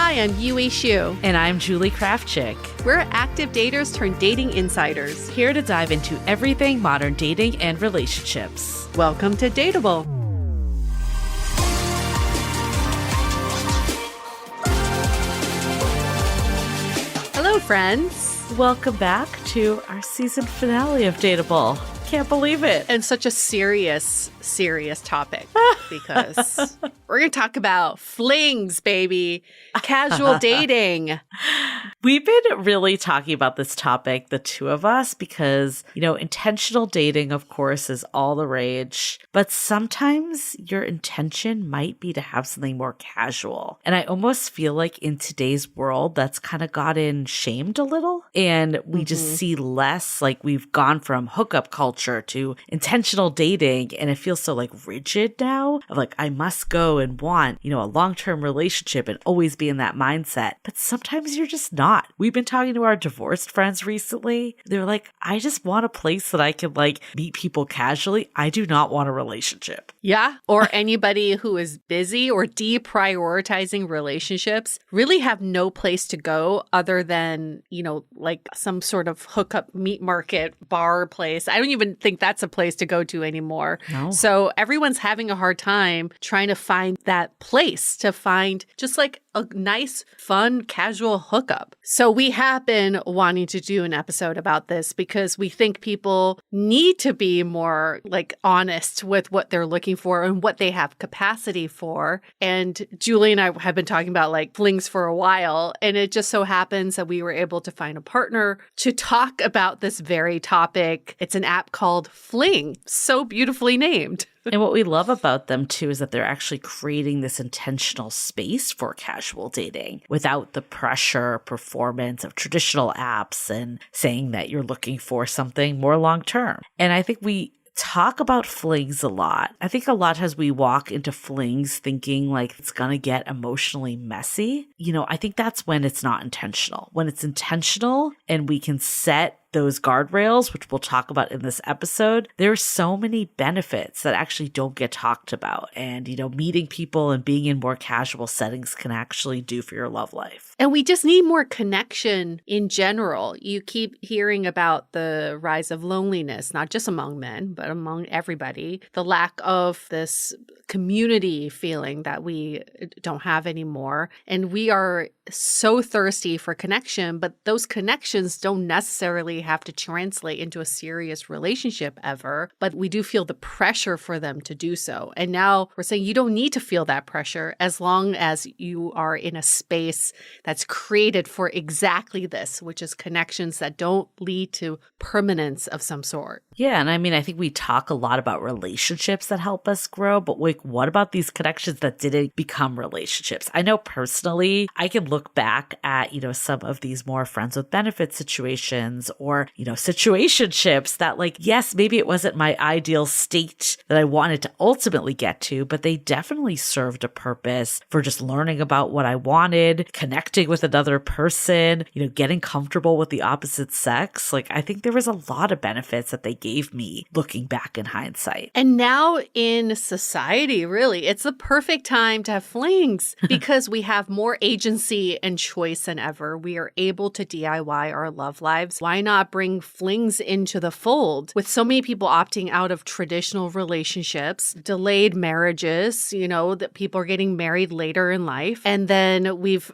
Hi, I'm Yue Xu. And I'm Julie Kraftchick. We're active daters turned dating insiders. Here to dive into everything modern dating and relationships. Welcome to DATEABLE. Hello, friends. Welcome back to our season finale of DATEABLE. Can't believe it. And such a serious topic because we're going to talk about flings, baby. Casual dating. We've been really talking about this topic, the two of us, because, intentional dating, of course, is all the rage. But sometimes your intention might be to have something more casual. And I almost feel like in today's world, that's kind of gotten shamed a little. And we just see less, like we've gone from hookup culture to intentional dating. And it feels so rigid now of I must go and want, a long-term relationship and always be in that mindset. But sometimes you're just not. We've been talking to our divorced friends recently. They're like, I just want a place that I can meet people casually. I do not want a relationship. Yeah. Or anybody who is busy or deprioritizing relationships really have no place to go other than, some sort of hookup meat market bar place. I don't even think that's a place to go to anymore. No. So everyone's having a hard time trying to find that place to find just a nice, fun, casual hookup. So we have been wanting to do an episode about this because we think people need to be more honest with what they're looking for and what they have capacity for. And Julie and I have been talking about flings for a while. And it just so happens that we were able to find a partner to talk about this very topic. It's an app called Fling. So beautifully named. And what we love about them, too, is that they're actually creating this intentional space for casual dating without the pressure, performance of traditional apps and saying that you're looking for something more long-term. And I think we talk about flings a lot. I think a lot of times we walk into flings thinking it's going to get emotionally messy. I think that's when it's not intentional. When it's intentional and we can set those guardrails, which we'll talk about in this episode, there are so many benefits that actually don't get talked about. And, meeting people and being in more casual settings can actually do for your love life. And we just need more connection in general. You keep hearing about the rise of loneliness, not just among men, but among everybody. The lack of this community feeling that we don't have anymore. And we are so thirsty for connection, but those connections don't necessarily have to translate into a serious relationship ever, but we do feel the pressure for them to do so. And now we're saying you don't need to feel that pressure as long as you are in a space that's created for exactly this, which is connections that don't lead to permanence of some sort. Yeah. And I think we talk a lot about relationships that help us grow, but what about these connections that didn't become relationships? I know personally, I can look back at, some of these more friends with benefits situations or, situationships that yes, maybe it wasn't my ideal state that I wanted to ultimately get to, but they definitely served a purpose for just learning about what I wanted, connecting with another person, getting comfortable with the opposite sex. I think there was a lot of benefits that they gave me looking back in hindsight. And now in society, really, it's the perfect time to have flings because we have more agency and choice than ever. We are able to DIY our love lives. Why not bring flings into the fold? With so many people opting out of traditional relationships, delayed marriages, that people are getting married later in life. And then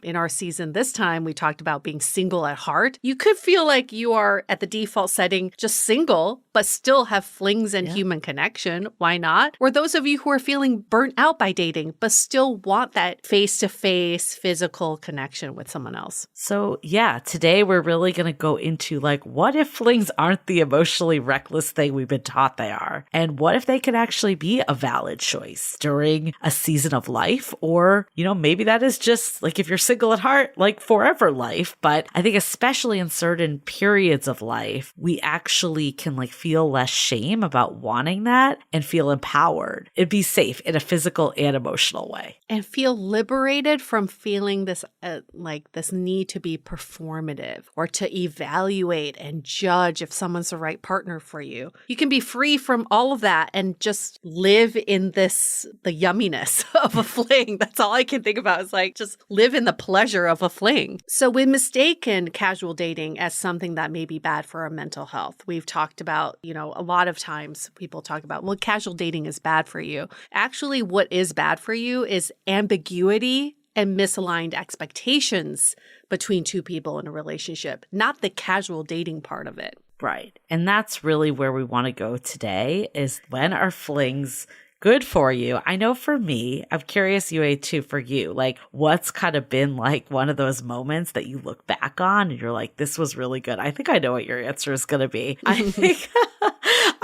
in our season this time, we talked about being single at heart. You could feel like you are at the default setting just single, but still have flings and human connection. Why not? Or those of you who are feeling burnt out by dating, but still want that face-to-face physical connection with someone else. So yeah, today we're really going to go into what if flings aren't the emotionally reckless thing we've been taught they are? And what if they could actually be a valid choice during a season of life? Or, maybe that is just if you're single at heart, forever life. But I think especially in certain periods of life, we actually can feel less shame about wanting that and feel empowered and be safe in a physical and emotional way. And feel liberated from feeling this this need to be performative or to evaluate and judge if someone's the right partner for you. You can be free from all of that and just live in the yumminess of a fling. That's all I can think about is like just live in the pleasure of a fling. So we mistaken casual dating as something that may be bad for our mental health. We've talked about, a lot of times people talk about, well, casual dating is bad for you. Actually, what is bad for you is ambiguity and misaligned expectations between two people in a relationship, not the casual dating part of it. Right. And that's really where we want to go today is when are flings good for you? I know for me, I'm curious, Yue, too, for you, like what's kind of been like one of those moments that you look back on and you're like, this was really good. I think I know what your answer is going to be.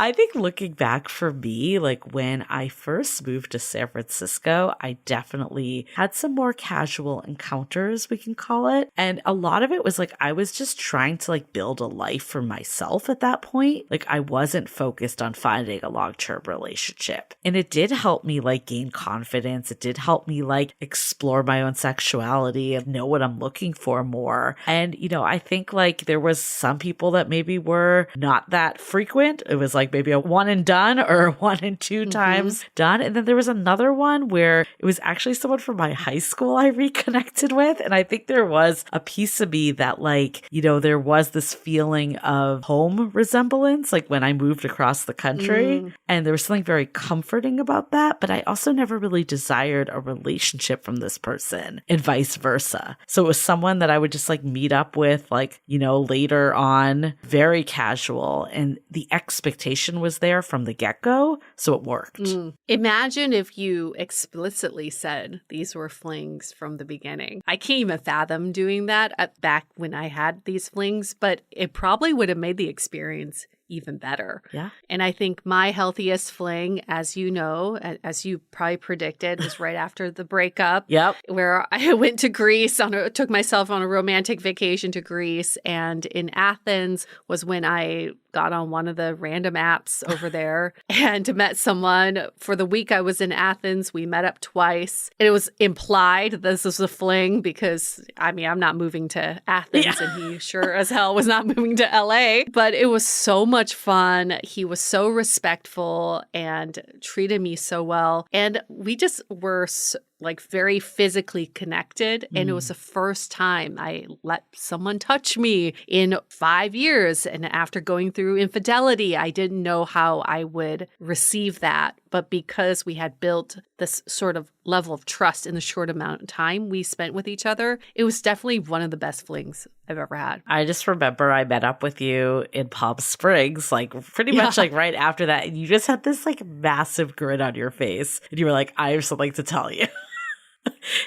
I think looking back for me, like when I first moved to San Francisco, I definitely had some more casual encounters, we can call it. And a lot of it was like, I was just trying to like build a life for myself at that point. Like I wasn't focused on finding a long-term relationship. And it did help me like gain confidence. It did help me like explore my own sexuality and know what I'm looking for more. And, I think like there was some people that maybe were not that frequent. It was like maybe a one and done or one and two times done. And then there was another one where it was actually someone from my high school I reconnected with. And I think there was a piece of me that like, there was this feeling of home resemblance, like when I moved across the country. And there was something very comforting about that. But I also never really desired a relationship from this person and vice versa. So it was someone that I would just like meet up with like, later on, very casual. And the expectation was there from the get-go, so it worked. Imagine if you explicitly said these were flings from the beginning. I can't even fathom doing that back when I had these flings, but it probably would have made the experience even better. Yeah. And I think my healthiest fling, as you know, as you probably predicted, was right after the breakup. Yep. Where I went to Greece, took myself on a romantic vacation to Greece. And in Athens was when I got on one of the random apps over there and met someone. For the week I was in Athens, we met up twice. And it was implied this was a fling because, I'm not moving to Athens and he sure as hell was not moving to LA. But it was so much fun. He was so respectful and treated me so well. And we just were like very physically connected. And it was the first time I let someone touch me in 5 years. And after going through infidelity, I didn't know how I would receive that. But because we had built this sort of level of trust in the short amount of time we spent with each other, it was definitely one of the best flings I've ever had. I just remember I met up with you in Palm Springs, like pretty much like right after that. And you just had this like massive grin on your face. And you were like, I have something to tell you.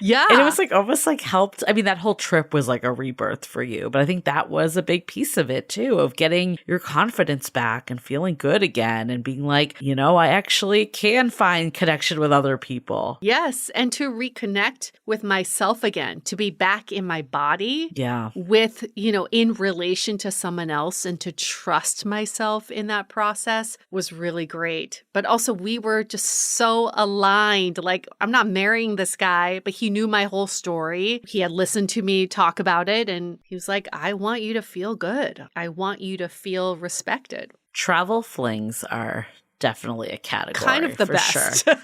Yeah. And it was like almost like helped. I mean, that whole trip was like a rebirth for you. But I think that was a big piece of it too, of getting your confidence back and feeling good again and being like, I actually can find connection with other people. Yes. And to reconnect with myself again, to be back in my body. Yeah. With, in relation to someone else and to trust myself in that process was really great. But also we were just so aligned. Like, I'm not marrying this guy, but he knew my whole story. He had listened to me talk about it. And he was like, I want you to feel good. I want you to feel respected. Travel flings are definitely a category. Kind of the for best. Sure.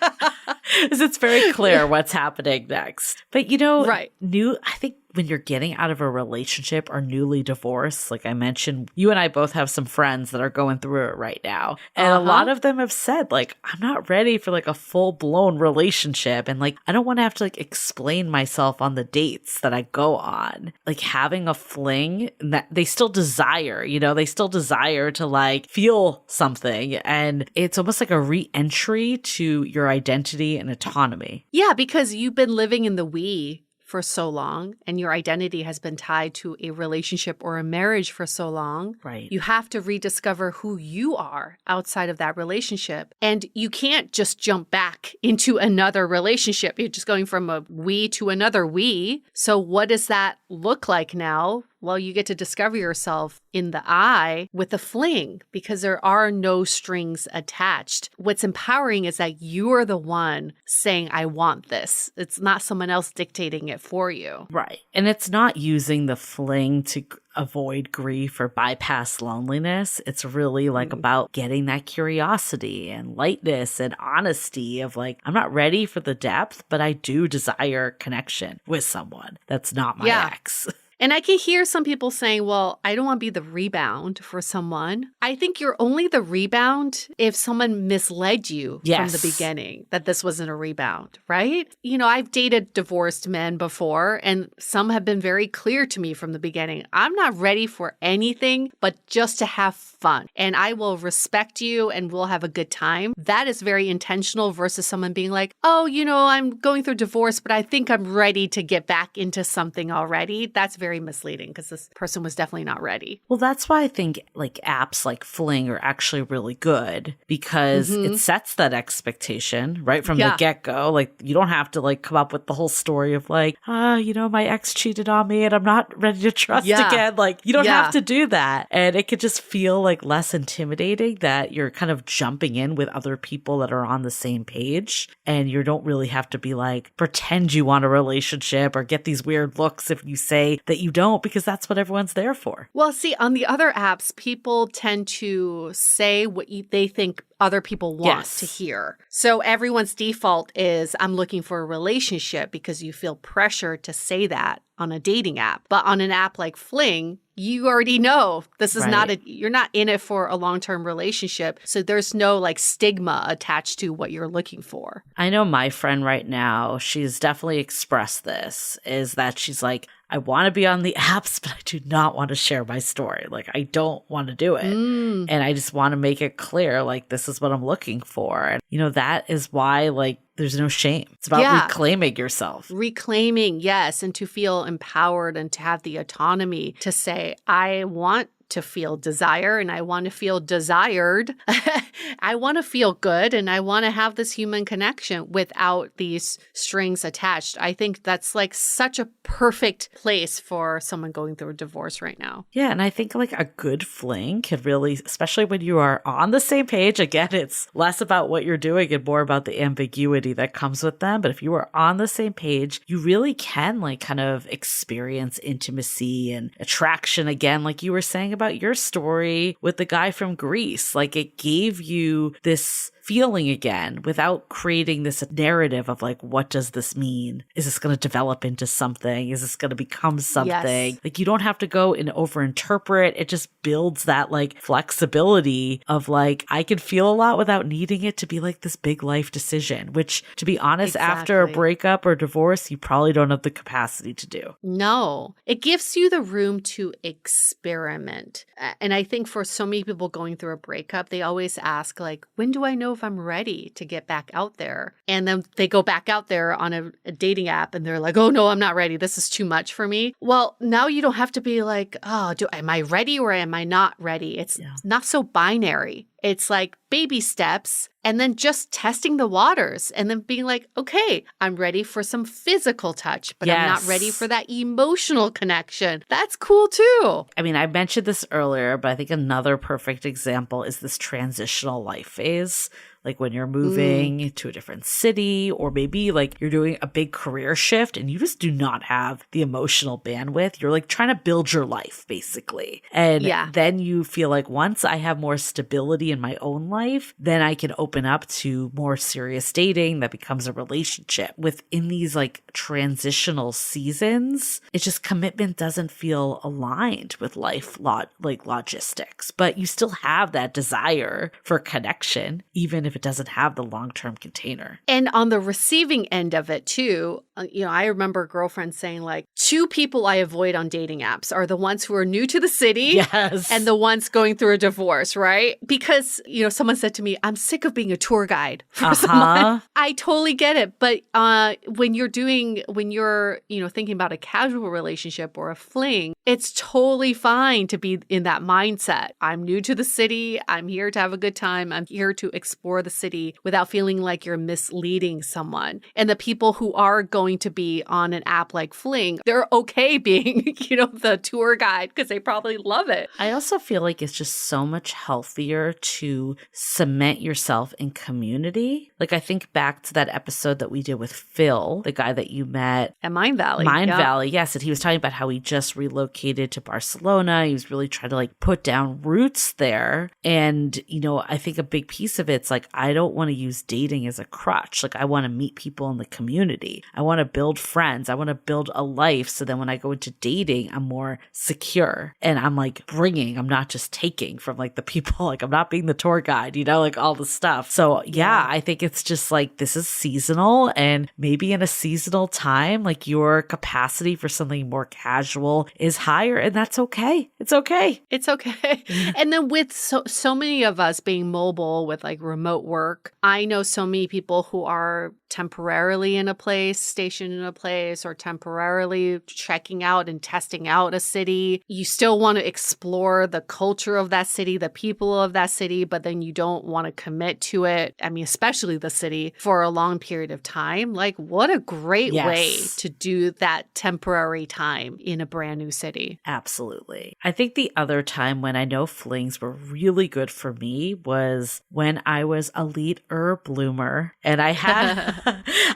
Because it's very clear what's happening next. But right. I think when you're getting out of a relationship or newly divorced, like I mentioned, you and I both have some friends that are going through it right now. And a lot of them have said, like, I'm not ready for like a full blown relationship. And like, I don't want to have to like explain myself on the dates that I go on. Like having a fling that they still desire, they still desire to like feel something. And it's almost like a re-entry to your identity and autonomy. Yeah, because you've been living in the we for so long and your identity has been tied to a relationship or a marriage for so long. Right. You have to rediscover who you are outside of that relationship. And you can't just jump back into another relationship. You're just going from a we to another we. So what does that look like now? Well, you get to discover yourself in the I with a fling because there are no strings attached. What's empowering is that you are the one saying, I want this. It's not someone else dictating it for you. Right. And it's not using the fling to avoid grief or bypass loneliness. It's really like about getting that curiosity and lightness and honesty of like, I'm not ready for the depth, but I do desire connection with someone that's not my ex. And I can hear some people saying, well, I don't want to be the rebound for someone. I think you're only the rebound if someone misled you from the beginning that this wasn't a rebound, right? You know, I've dated divorced men before, and some have been very clear to me from the beginning. I'm not ready for anything but just to have fun. And I will respect you and we'll have a good time. That is very intentional versus someone being like, oh, you know, I'm going through divorce, but I think I'm ready to get back into something already. That's very misleading because this person was definitely not ready. Well, that's why I think like apps like Fling are actually really good because it sets that expectation right from the get-go. Like you don't have to like come up with the whole story of like, you know, my ex cheated on me and I'm not ready to trust again. Like you don't have to do that. And it could just feel like less intimidating that you're kind of jumping in with other people that are on the same page and you don't really have to be like, pretend you want a relationship or get these weird looks if you say that you don't, because that's what everyone's there for. Well, see, on the other apps, people tend to say what they think other people want to hear. So everyone's default is, I'm looking for a relationship because you feel pressure to say that on a dating app. But on an app like Fling, you already know this is you're not in it for a long-term relationship. So there's no like stigma attached to what you're looking for. I know my friend right now, she's definitely expressed this, is that she's like, I want to be on the apps, but I do not want to share my story. Like, I don't want to do it. And I just want to make it clear, like, this is what I'm looking for. And, you know, that is why, like, there's no shame. It's about reclaiming yourself. Reclaiming, yes. And to feel empowered and to have the autonomy to say, I want to feel desire and I want to feel desired. I want to feel good and I want to have this human connection without these strings attached. I think that's like such a perfect place for someone going through a divorce right now. Yeah. And I think like a good fling can really, especially when you are on the same page, again, it's less about what you're doing and more about the ambiguity that comes with them. But if you are on the same page, you really can like kind of experience intimacy and attraction again, like you were saying about your story with the guy from Greece. Like it gave you this feeling again without creating this narrative of like, what does this mean? Is this going to develop into something? Is this going to become something? Yes. Like you don't have to go and overinterpret. It just builds that like flexibility of like, I can feel a lot without needing it to be like this big life decision, which to be honest, after a breakup or divorce, you probably don't have the capacity to do. No, it gives you the room to experiment. And I think for so many people going through a breakup, they always ask like, when do I know if I'm ready to get back out there? And then they go back out there on a dating app and they're like, oh no, I'm not ready. This is too much for me. Well, now you don't have to be like, oh, am I ready or am I not ready? It's not so binary. It's like baby steps and then just testing the waters and then being like, okay, I'm ready for some physical touch, but I'm not ready for that emotional connection. That's cool too. I mean, I mentioned this earlier, but I think another perfect example is this transitional life phase. Like when you're moving to a different city, or maybe like you're doing a big career shift and you just do not have the emotional bandwidth. You're like trying to build your life basically. And then you feel like once I have more stability in my own life, then I can open up to more serious dating that becomes a relationship. Within these like transitional seasons, it's just commitment doesn't feel aligned with life logistics, but you still have that desire for connection, even if it doesn't have the long-term container. And on the receiving end of it too, I remember girlfriends saying like, two people I avoid on dating apps are the ones who are new to the city and the ones going through a divorce, right? Because, someone said to me, I'm sick of being a tour guide for someone. I totally get it. But when you're thinking about a casual relationship or a fling, it's totally fine to be in that mindset. I'm new to the city. I'm here to have a good time. I'm here to explore the city without feeling like you're misleading someone. And the people who are going going to be on an app like Fling, they're okay being, the tour guide because they probably love it. I also feel like it's just so much healthier to cement yourself in community. Like I think back to that episode that we did with Phil, the guy that you met at Mind Valley. Valley, yes. And he was talking about how he just relocated to Barcelona. He was really trying to like put down roots there. And, I think a big piece of it's like, I don't want to use dating as a crutch. Like I want to meet people in the community. I want to build friends. I want to build a life. So then when I go into dating, I'm more secure and I'm like I'm not just taking from like the people, like I'm not being the tour guide, like all the stuff. So yeah, I think it's just like, this is seasonal, and maybe in a seasonal time, like your capacity for something more casual is higher, and that's okay. It's okay. It's okay. And then with so many of us being mobile with like remote work, I know so many people who are temporarily in a place, stationed in a place, or temporarily checking out and testing out a city. You still want to explore the culture of that city, the people of that city, but then you don't want to commit to it. I mean, especially the city for a long period of time. Like, what a great way to do that temporary time in a brand new city. Absolutely. I think the other time when I know flings were really good for me was when I was a late bloomer, and I had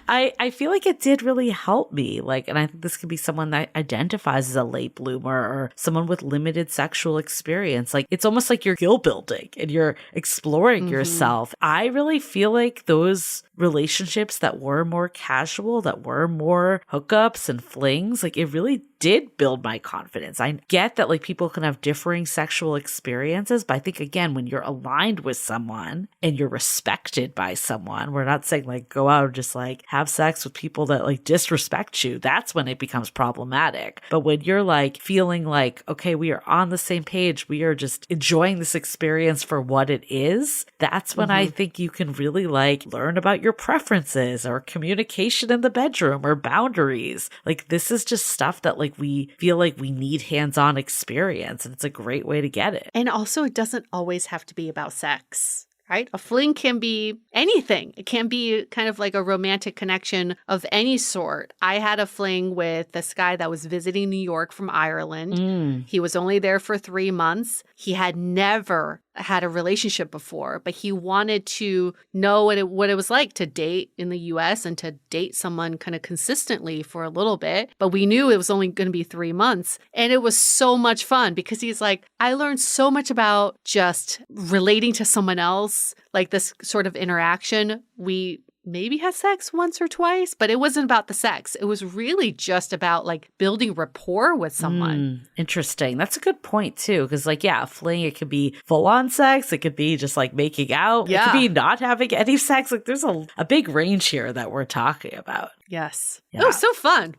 I feel like it did really help me. Like, and I think this could be someone that identifies as a late bloomer or someone with limited sexual experience. Like, it's almost like you're skill building and you're exploring yourself. I really feel like those relationships that were more casual, that were more hookups and flings, like it really did build my confidence. I get that like people can have differing sexual experiences, but I think again, when you're aligned with someone and you're respected by someone, we're not saying like go out and just like have sex with people that like disrespect you. That's when it becomes problematic. But when you're like feeling like, okay, we are on the same page, we are just enjoying this experience for what it is, that's when I think you can really like learn about your preferences or communication in the bedroom or boundaries. Like this is just stuff that like we feel like we need hands-on experience, and it's a great way to get it. And also it doesn't always have to be about sex. Right? A fling can be anything. It can be kind of like a romantic connection of any sort. I had a fling with this guy that was visiting New York from Ireland. He was only there for 3 months. He had never had a relationship before, but he wanted to know what it was like to date in the US and to date someone kind of consistently for a little bit. But we knew it was only going to be 3 months. And it was so much fun because he's like, I learned so much about just relating to someone else, like this sort of interaction. We maybe had sex once or twice, but it wasn't about the sex. It was really just about like building rapport with someone. Interesting. That's a good point too. Because like, yeah, a fling, it could be full on sex. It could be just like making out. Yeah. It could be not having any sex. Like there's a big range here that we're talking about. Yes. Yeah. Oh, so fun.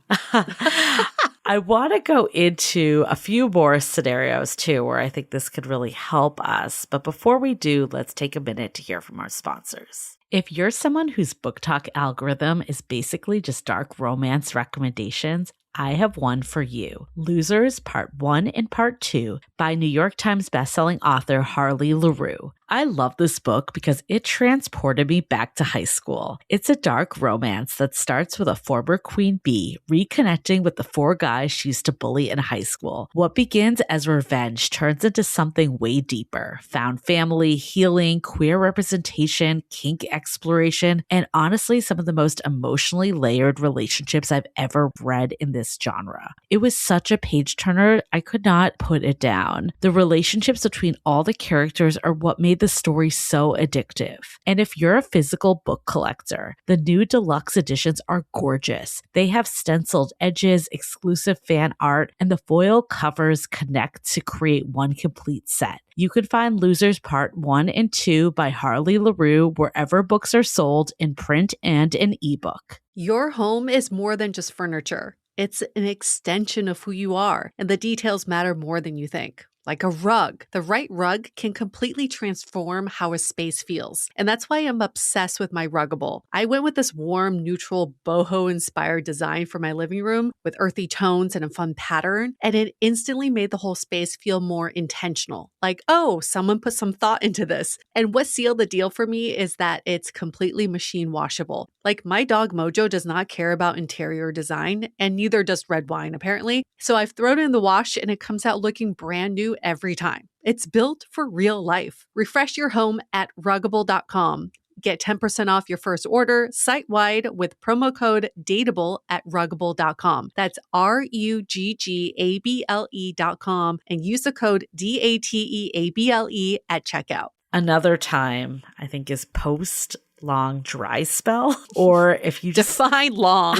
I want to go into a few more scenarios too, where I think this could really help us. But before we do, let's take a minute to hear from our sponsors. If you're someone whose book talk algorithm is basically just dark romance recommendations, I have one for you. Losers Part 1 and Part 2 by New York Times bestselling author Harley LaRue. I love this book because it transported me back to high school. It's a dark romance that starts with a former queen bee reconnecting with the 4 guys she used to bully in high school. What begins as revenge turns into something way deeper. Found family, healing, queer representation, kink exploration, and honestly some of the most emotionally layered relationships I've ever read in this genre. It was such a page turner, I could not put it down. The relationships between all the characters are what made the story so addictive. And if you're a physical book collector, the new deluxe editions are gorgeous. They have stenciled edges, exclusive fan art, and the foil covers connect to create one complete set. You can find Losers Part 1 and 2 by Harley LaRue wherever books are sold in print and in ebook. Your home is more than just furniture. It's an extension of who you are, and the details matter more than you think. Like a rug. The right rug can completely transform how a space feels. And that's why I'm obsessed with my Ruggable. I went with this warm, neutral, boho-inspired design for my living room with earthy tones and a fun pattern. And it instantly made the whole space feel more intentional. Like, oh, someone put some thought into this. And what sealed the deal for me is that it's completely machine washable. Like my dog Mojo does not care about interior design, and neither does red wine, apparently. So I've thrown it in the wash and it comes out looking brand new every time. It's built for real life. Refresh your home at ruggable.com. Get 10% off your first order site-wide with promo code DATEABLE at ruggable.com. That's ruggable.com and use the code DATEABLE at checkout. Another time, I think, is post long dry spell, or if you just Define long.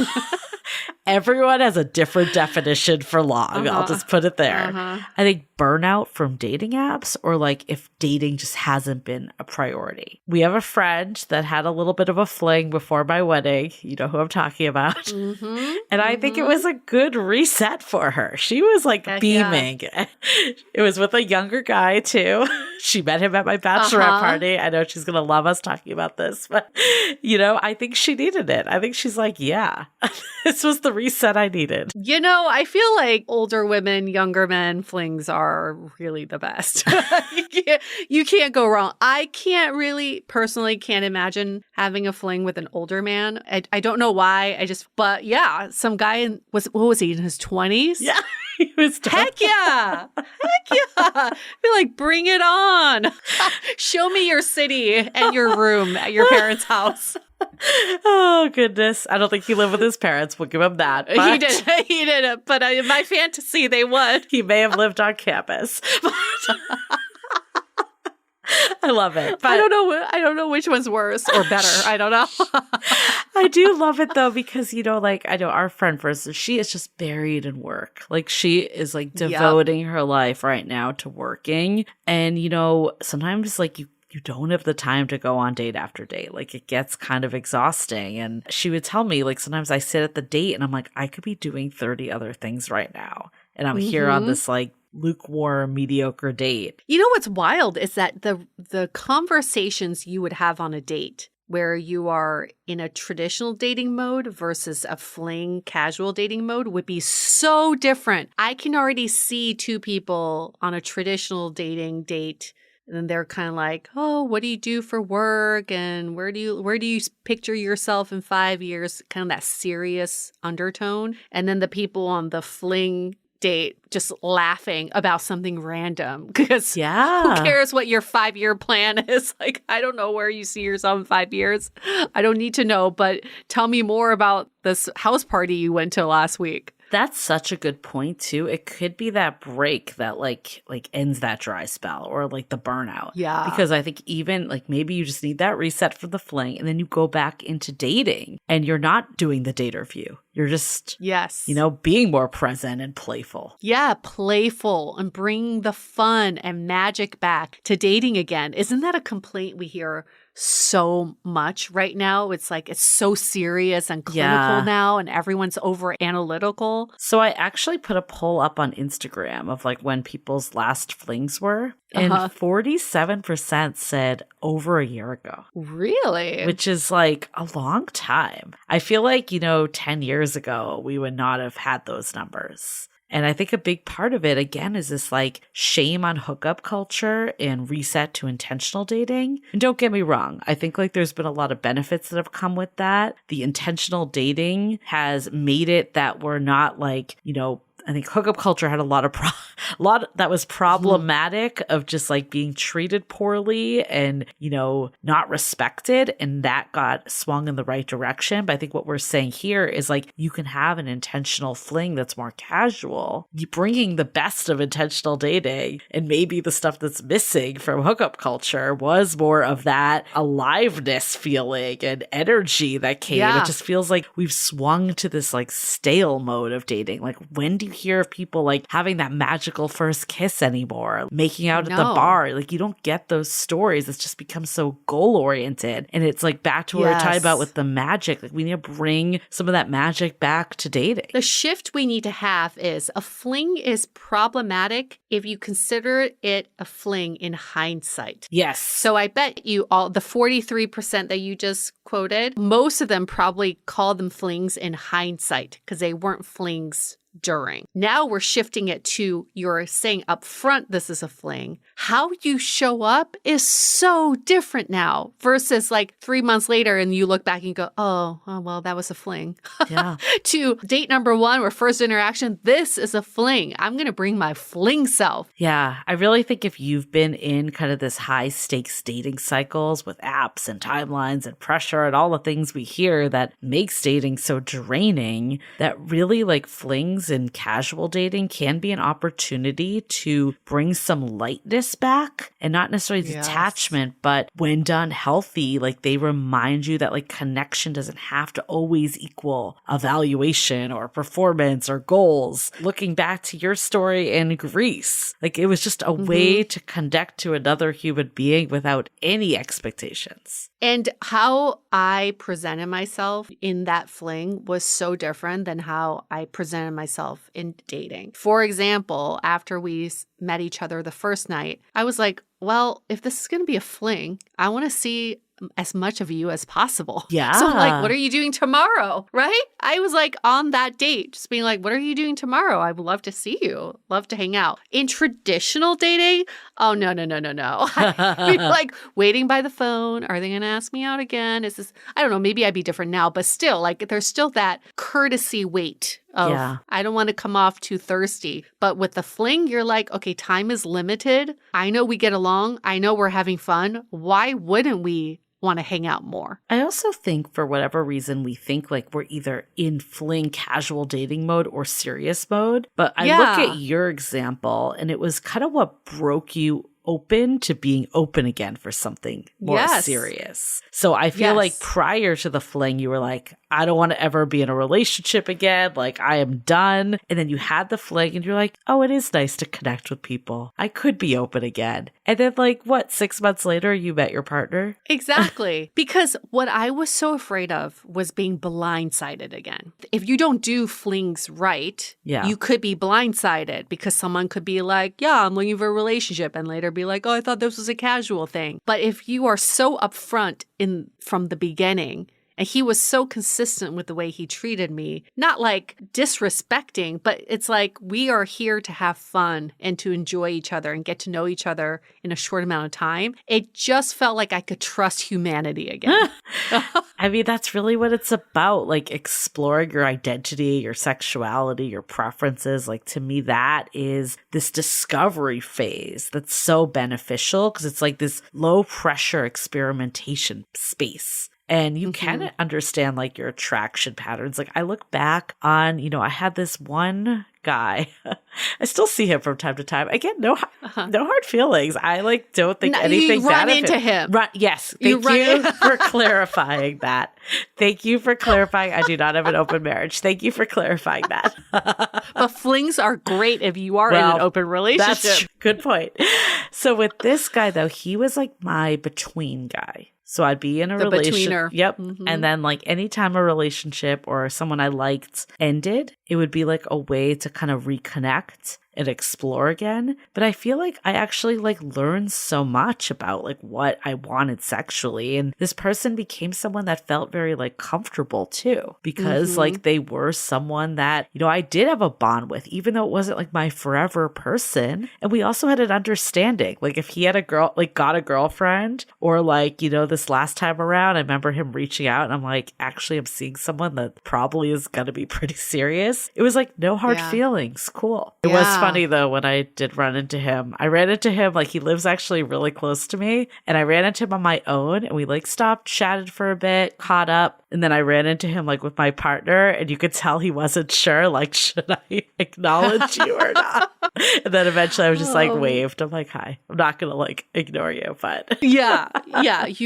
everyone has a different definition for long. I'll just put it there. I think burnout from dating apps, or like if dating just hasn't been a priority. We have a friend that had a little bit of a fling before my wedding. You know who I'm talking about. And I think it was a good reset for her. She was like beaming. Yeah. It was with a younger guy too. She met him at my bachelorette party. I know she's going to love us talking about this, but you know, I think she needed it. I think she's like, yeah, this was the reset I needed. You know, I feel like older women, younger men, flings are really the best. You can't go wrong. I personally can't imagine having a fling with an older man. I don't know why. But yeah, some guy what was he, in his 20s? Yeah. He was Heck yeah. Be like, bring it on. Show me your city and your room at your parents' house. Oh, goodness. I don't think he lived with his parents. We'll give him that. He didn't. But in my fantasy, they would. He may have lived on campus. I love it. But I don't know which one's worse or better. I don't know. I do love it though, because, you know, like I know our friend, for instance, she is just buried in work. Like she is like devoting her life right now to working. And, you know, sometimes like you don't have the time to go on date after date. Like it gets kind of exhausting. And she would tell me, like, sometimes I sit at the date and I'm like, I could be doing 30 other things right now. And I'm here on this like lukewarm, mediocre date. You know what's wild is that the conversations you would have on a date where you are in a traditional dating mode versus a fling casual dating mode would be so different. I can already see two people on a traditional dating date, and then they're kind of like, oh, what do you do for work? And where do you picture yourself in 5 years? Kind of that serious undertone. And then the people on the fling date just laughing about something random, because who cares what your 5-year plan is? Like, I don't know where you see yourself in 5 years. I don't need to know, but tell me more about this house party you went to last week. That's such a good point too. It could be that break that like ends that dry spell, or like the burnout. Yeah. Because I think even like maybe you just need that reset for the fling, and then you go back into dating and you're not doing the date review. You're just, you know, being more present and playful. Yeah, playful, and bring the fun and magic back to dating again. Isn't that a complaint we hear so much right now? It's like it's so serious and clinical now, and everyone's over analytical. So I actually put a poll up on Instagram of like when people's last flings were, and 47% said over a year ago. Really? Which is like a long time. I feel like, you know, 10 years ago, we would not have had those numbers. And I think a big part of it, again, is this like shame on hookup culture and reset to intentional dating. And don't get me wrong, I think like there's been a lot of benefits that have come with that. The intentional dating has made it that we're not like, you know, I think hookup culture had a lot that was problematic of just like being treated poorly and, you know, not respected. And that got swung in the right direction. But I think what we're saying here is like, you can have an intentional fling that's more casual, bringing the best of intentional dating. And maybe the stuff that's missing from hookup culture was more of that aliveness feeling and energy that came. It just feels like we've swung to this like stale mode of dating. Like, when do you hear of people like having that magical first kiss anymore, making out at the bar? Like, you don't get those stories. It's just become so goal oriented. And it's like back to what we were talking about with the magic. Like, we need to bring some of that magic back to dating. The shift we need to have is a fling is problematic if you consider it a fling in hindsight. Yes. So I bet you all the 43% that you just quoted, most of them probably call them flings in hindsight because they weren't flings during. Now we're shifting it to you're saying up front, this is a fling. How you show up is so different now versus like 3 months later and you look back and go, oh well, that was a fling. Yeah. To date number 1 or first interaction, this is a fling. I'm going to bring my fling self. Yeah. I really think if you've been in kind of this high stakes dating cycles with apps and timelines and pressure and all the things we hear that makes dating so draining, that really like flings and casual dating can be an opportunity to bring some lightness back and not necessarily detachment, but when done healthy, like they remind you that like connection doesn't have to always equal evaluation or performance or goals. Looking back to your story in Greece, like it was just a way to connect to another human being without any expectations. And how I presented myself in that fling was so different than how I presented myself in dating. For example, after we met each other the first night, I was like, well, if this is going to be a fling, I want to see as much of you as possible. Yeah. So like, what are you doing tomorrow? Right? I was like on that date, just being like, what are you doing tomorrow? I would love to see you. Love to hang out. In traditional dating, oh, no. I'd be like waiting by the phone. Are they going to ask me out again? Is this, I don't know, maybe I'd be different now, but still like there's still that courtesy wait of I don't want to come off too thirsty. But with the fling, you're like, okay, time is limited. I know we get along. I know we're having fun. Why wouldn't we want to hang out more? I also think for whatever reason, we think like we're either in fling casual dating mode or serious mode. But I look at your example and it was kind of what broke you open to being open again for something more serious. So I feel like prior to the fling, you were like, I don't want to ever be in a relationship again. Like I am done. And then you had the fling and you're like, oh, it is nice to connect with people. I could be open again. And then like, 6 months later, you met your partner? Exactly. Because what I was so afraid of was being blindsided again. If you don't do flings right, you could be blindsided because someone could be like, yeah, I'm looking for a relationship, and later be like, oh, I thought this was a casual thing. But if you are so upfront from the beginning, and he was so consistent with the way he treated me, not like disrespecting, but it's like we are here to have fun and to enjoy each other and get to know each other in a short amount of time. It just felt like I could trust humanity again. I mean, that's really what it's about, like exploring your identity, your sexuality, your preferences. Like to me, that is this discovery phase that's so beneficial because it's like this low pressure experimentation space. And you can understand like your attraction patterns. Like I look back on, I had this one guy. I still see him from time to time. Again, no hard feelings. I like don't think anything you bad run into him. Yes. Thank you for clarifying that. Thank you for clarifying. I do not have an open marriage. Thank you for clarifying that. But flings are great if you are in an open relationship. That's good point. So with this guy though, he was like my between guy. So I'd be in a relationship. Yep. And then like anytime a relationship or someone I liked ended, it would be like a way to kind of reconnect and explore again. But I feel like I actually like learned so much about like what I wanted sexually. And this person became someone that felt very like comfortable too, because like they were someone that, I did have a bond with, even though it wasn't like my forever person. And we also had an understanding. Like if he had got a girlfriend or like, this last time around, I remember him reaching out and I'm like, actually, I'm seeing someone that probably is going to be pretty serious. It was like no hard feelings. Cool. It was funny though when I did run into him. I ran into him like he lives actually really close to me, and I ran into him on my own, and we like stopped, chatted for a bit, caught up, and then I ran into him like with my partner, and you could tell he wasn't sure like should I acknowledge you or not. And then eventually I was just like waved. I'm like, hi. I'm not gonna like ignore you, but you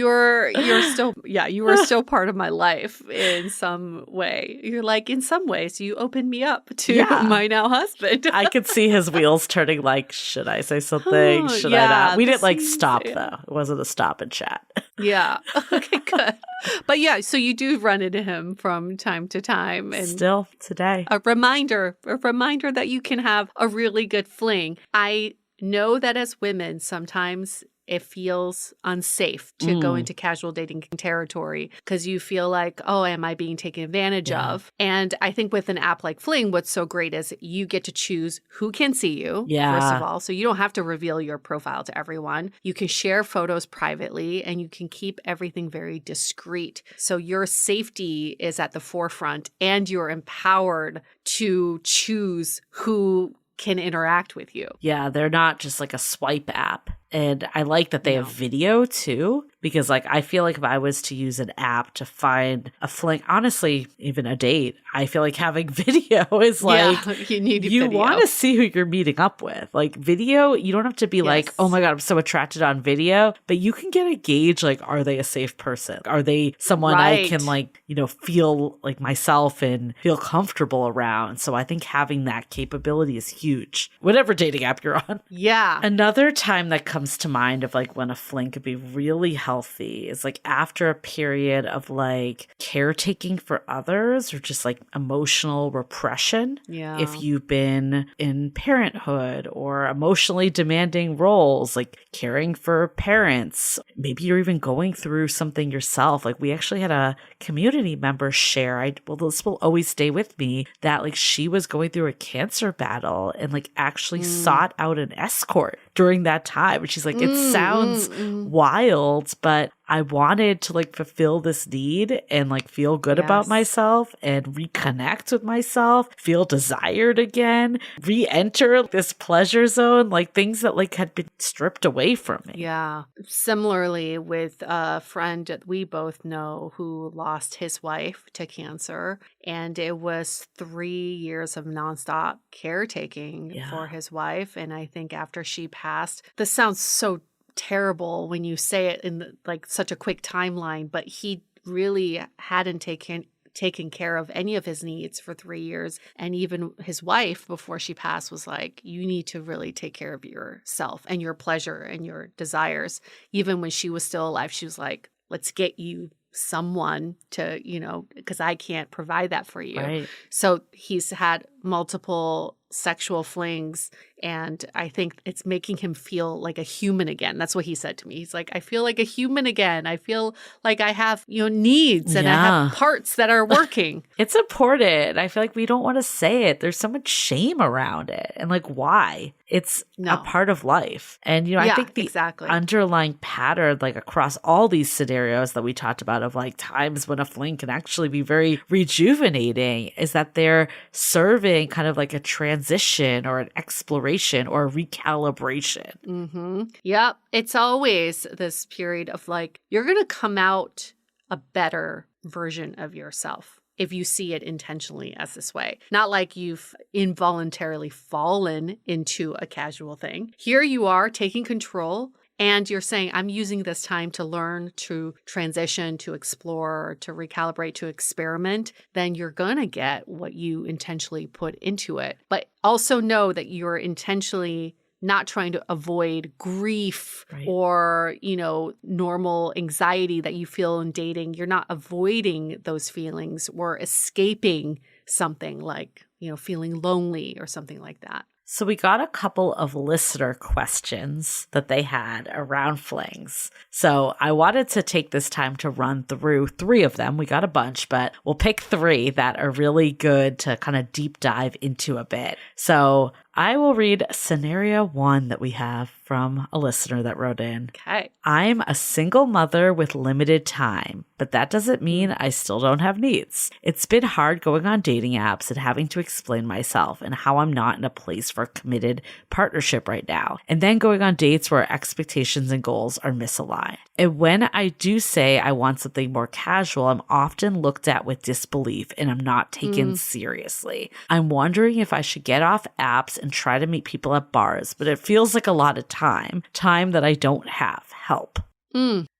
were still part of my life in some way. You're like, in some ways you opened me up to my now husband. I could see his wheels turning like, should I say something? Should I not? We didn't like stop though. It wasn't a stop and chat. Yeah. Okay, good. But so you do run into him from time to time. And still today. A reminder that you can have a really good fling. I know that as women, sometimes it feels unsafe to go into casual dating territory because you feel like, oh, am I being taken advantage of? And I think with an app like Fling, what's so great is you get to choose who can see you, first of all. So you don't have to reveal your profile to everyone. You can share photos privately and you can keep everything very discreet. So your safety is at the forefront and you're empowered to choose who can interact with you. Yeah, they're not just like a swipe app. And I like that they have video too, because like I feel like if I was to use an app to find a fling, honestly, even a date, I feel like having video is like you want to see who you're meeting up with. Like video, you don't have to be like, oh my God, I'm so attracted on video, but you can get a gauge like, are they a safe person? Are they someone I can like, you know, feel like myself and feel comfortable around? So I think having that capability is huge, whatever dating app you're on. Yeah. Another time that comes to mind of like when a fling could be really healthy is like after a period of like caretaking for others or just like emotional repression. Yeah. If you've been in parenthood or emotionally demanding roles, like caring for parents, maybe you're even going through something yourself. Like we actually had a community member share, this will always stay with me, that like she was going through a cancer battle and like actually sought out an escort during that time. And she's like, it sounds wild, but I wanted to like fulfill this need and like feel good about myself and reconnect with myself, feel desired again, re-enter this pleasure zone, like things that like had been stripped away from me. Yeah. Similarly with a friend that we both know who lost his wife to cancer, and it was 3 years of nonstop caretaking for his wife. And I think after she passed, this sounds so terrible when you say it in like such a quick timeline, but he really hadn't taken care of any of his needs for 3 years. And even his wife, before she passed, was like, you need to really take care of yourself and your pleasure and your desires. Even when she was still alive, she was like, let's get you someone to, you know, because I can't provide that for you. Right. So he's had multiple sexual flings, and I think it's making him feel like a human again. That's what he said to me. He's like, I feel like a human again. I feel like I have, you know, needs and I have parts that are working. It's important. I feel like we don't want to say it. There's so much shame around it. And like, why? It's a part of life. And, you know, I think the underlying pattern, like across all these scenarios that we talked about of like times when a fling can actually be very rejuvenating, is that they're serving kind of like a transition or an exploration or a recalibration. Mm-hmm. Yep. It's always this period of like, you're going to come out a better version of yourself if you see it intentionally as this way. Not like you've involuntarily fallen into a casual thing. Here you are taking control and you're saying, I'm using this time to learn, to transition, to explore, to recalibrate, to experiment. Then you're going to get what you intentionally put into it. But also know that you're intentionally not trying to avoid grief or, you know, normal anxiety that you feel in dating. You're not avoiding those feelings or escaping something like, you know, feeling lonely or something like that. So we got a couple of listener questions that they had around flings. So I wanted to take this time to run through 3 of them. We got a bunch, but we'll pick 3 that are really good to kind of deep dive into a bit. So I will read scenario 1 that we have from a listener that wrote in. Okay. I'm a single mother with limited time, but that doesn't mean I still don't have needs. It's been hard going on dating apps and having to explain myself and how I'm not in a place for a committed partnership right now. And then going on dates where expectations and goals are misaligned. And when I do say I want something more casual, I'm often looked at with disbelief and I'm not taken seriously. I'm wondering if I should get off apps and try to meet people at bars, but it feels like a lot of time that I don't have. Help.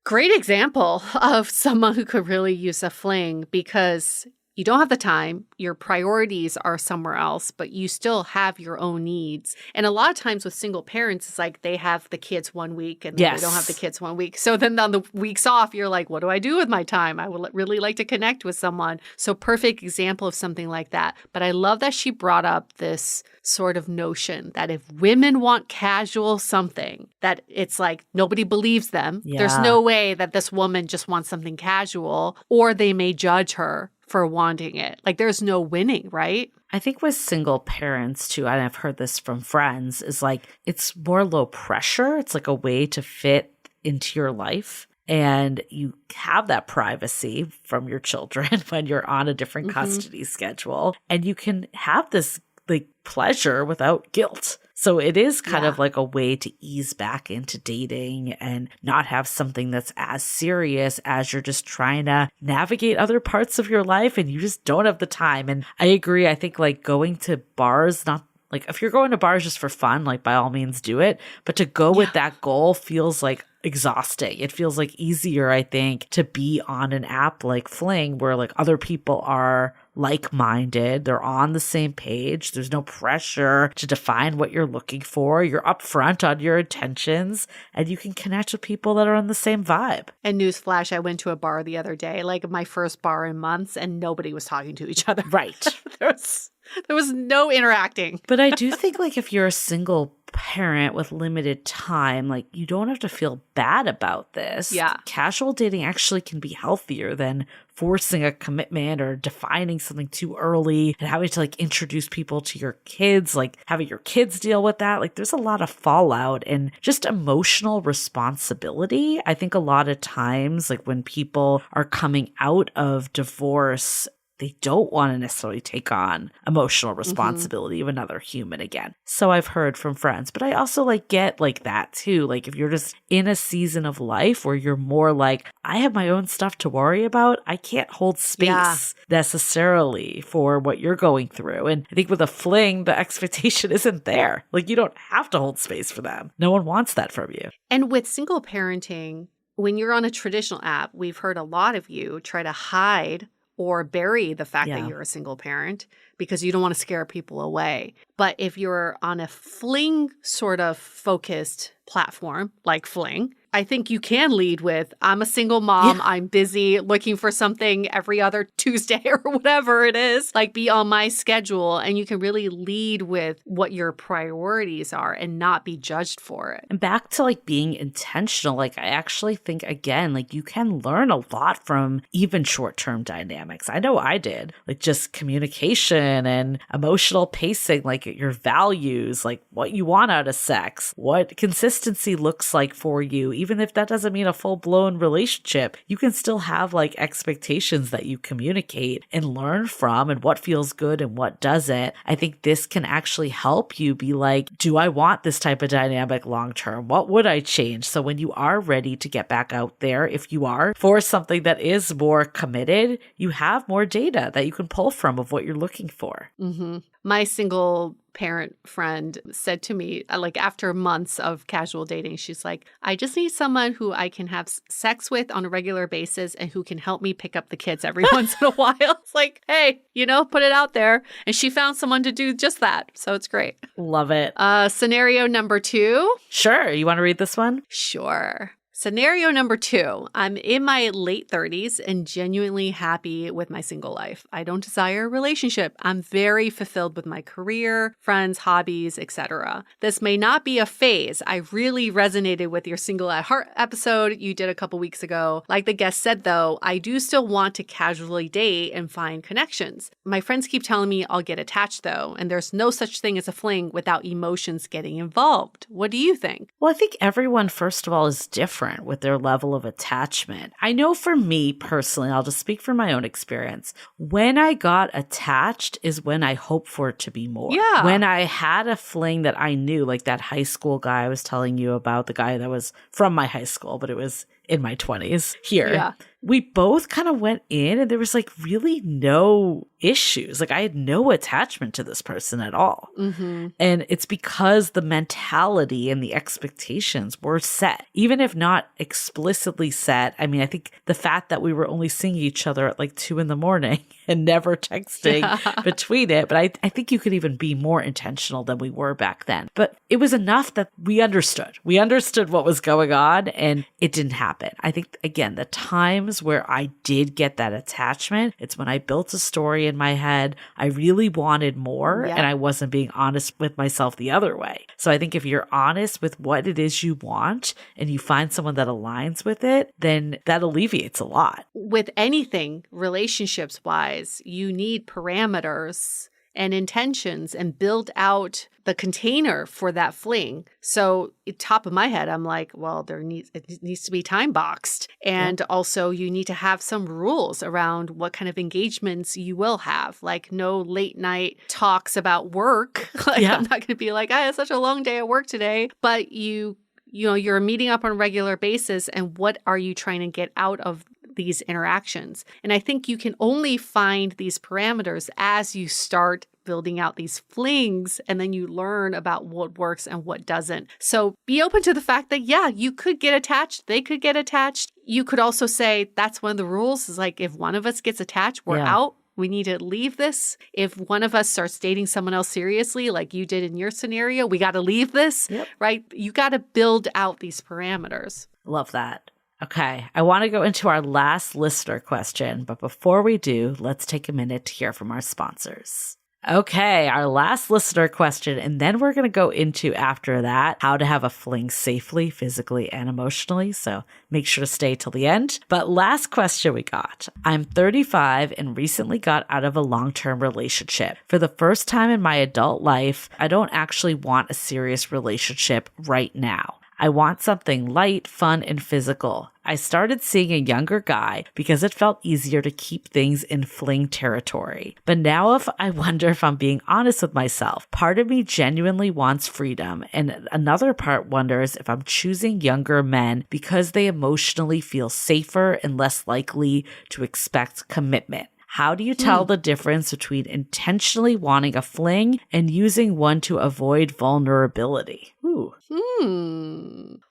Great example of someone who could really use a fling, because you don't have the time, your priorities are somewhere else, but you still have your own needs. And a lot of times with single parents, it's like they have the kids 1 week and then they don't have the kids 1 week. So then on the weeks off, you're like, what do I do with my time? I would really like to connect with someone. So perfect example of something like that. But I love that she brought up this sort of notion that if women want casual something, that it's like nobody believes them. Yeah. There's no way that this woman just wants something casual, or they may judge her for wanting it. Like there's no winning, right? I think with single parents too, and I've heard this from friends, is like it's more low pressure. It's like a way to fit into your life. And you have that privacy from your children when you're on a different custody schedule. And you can have this like pleasure without guilt. So it is kind of like a way to ease back into dating and not have something that's as serious as you're just trying to navigate other parts of your life and you just don't have the time. And I agree. I think like going to bars, not like if you're going to bars just for fun, like by all means do it. But to go with that goal feels like exhausting. It feels like easier, I think, to be on an app like Fling where like other people are like-minded. They're on the same page. There's no pressure to define what you're looking for. You're upfront on your intentions and you can connect with people that are on the same vibe. And newsflash, I went to a bar the other day, like my first bar in months, and nobody was talking to each other. Right. There was no interacting. But I do think like if you're a single parent with limited time, like you don't have to feel bad about this. Yeah. Casual dating actually can be healthier than forcing a commitment or defining something too early and having to like introduce people to your kids, like having your kids deal with that. Like there's a lot of fallout and just emotional responsibility. I think a lot of times, like when people are coming out of divorce, they don't want to necessarily take on emotional responsibility of another human again. So I've heard from friends, but I also like get like that too. Like if you're just in a season of life where you're more like, I have my own stuff to worry about, I can't hold space necessarily for what you're going through. And I think with a fling, the expectation isn't there. Like you don't have to hold space for them. No one wants that from you. And with single parenting, when you're on a traditional app, we've heard a lot of you try to hide or bury the fact that you're a single parent because you don't want to scare people away. But if you're on a Fling sort of focused platform like Fling, I think you can lead with, I'm a single mom, I'm busy looking for something every other Tuesday or whatever it is, like be on my schedule. And you can really lead with what your priorities are and not be judged for it. And back to like being intentional, like I actually think again, like you can learn a lot from even short-term dynamics. I know I did, like just communication and emotional pacing, like your values, like what you want out of sex, what consistency looks like for you. Even if that doesn't mean a full-blown relationship, you can still have like expectations that you communicate and learn from and what feels good and what doesn't. I think this can actually help you be like, do I want this type of dynamic long-term? What would I change? So when you are ready to get back out there, if you are for something that is more committed, you have more data that you can pull from of what you're looking for. Mm-hmm. My single parent friend said to me, like after months of casual dating, she's like, I just need someone who I can have sex with on a regular basis and who can help me pick up the kids every once in a while. It's like, hey, put it out there. And she found someone to do just that. So it's great. Love it. Scenario number 2. Sure. You want to read this one? Sure. Scenario number 2, I'm in my late 30s and genuinely happy with my single life. I don't desire a relationship. I'm very fulfilled with my career, friends, hobbies, etc. This may not be a phase. I really resonated with your Single at Heart episode you did a couple weeks ago. Like the guest said, though, I do still want to casually date and find connections. My friends keep telling me I'll get attached, though, and there's no such thing as a fling without emotions getting involved. What do you think? Well, I think everyone, first of all, is different with their level of attachment. I know for me personally, I'll just speak from my own experience. When I got attached is when I hoped for it to be more. Yeah. When I had a fling that I knew, like that high school guy I was telling you about, the guy that was from my high school, but it was in my 20s here. Yeah. We both kind of went in and there was like really no issues. Like I had no attachment to this person at all. Mm-hmm. And it's because the mentality and the expectations were set, even if not explicitly set. I mean, I think the fact that we were only seeing each other at like 2 a.m. and never texting Yeah. between it. But I think you could even be more intentional than we were back then. But it was enough that we understood. We understood what was going on and it didn't happen. I think, again, the times where I did get that attachment, it's when I built a story in my head. I really wanted more and I wasn't being honest with myself the other way. So I think if you're honest with what it is you want and you find someone that aligns with it, then that alleviates a lot. With anything relationships wise, you need parameters and intentions and build out the container for that fling. So top of my head, I'm like, well, it needs to be time boxed. And also you need to have some rules around what kind of engagements you will have, like no late night talks about work. I'm not going to be like, I had such a long day at work today, but you're meeting up on a regular basis. And what are you trying to get out of these interactions? And I think you can only find these parameters as you start building out these flings, and then you learn about what works and what doesn't. So be open to the fact that, you could get attached. They could get attached. You could also say that's one of the rules is like, if one of us gets attached, we're out. We need to leave this. If one of us starts dating someone else seriously, like you did in your scenario, we got to leave this, right? You got to build out these parameters. Love that. Okay, I want to go into our last listener question, but before we do, let's take a minute to hear from our sponsors. Okay, our last listener question, and then we're going to go into, after that, how to have a fling safely, physically, and emotionally, so make sure to stay till the end. But last question we got. I'm 35 and recently got out of a long-term relationship. For the first time in my adult life, I don't actually want a serious relationship right now. I want something light, fun, and physical. I started seeing a younger guy because it felt easier to keep things in fling territory. But now I wonder if I'm being honest with myself. Part of me genuinely wants freedom, and another part wonders if I'm choosing younger men because they emotionally feel safer and less likely to expect commitment. How do you tell the difference between intentionally wanting a fling and using one to avoid vulnerability? Ooh.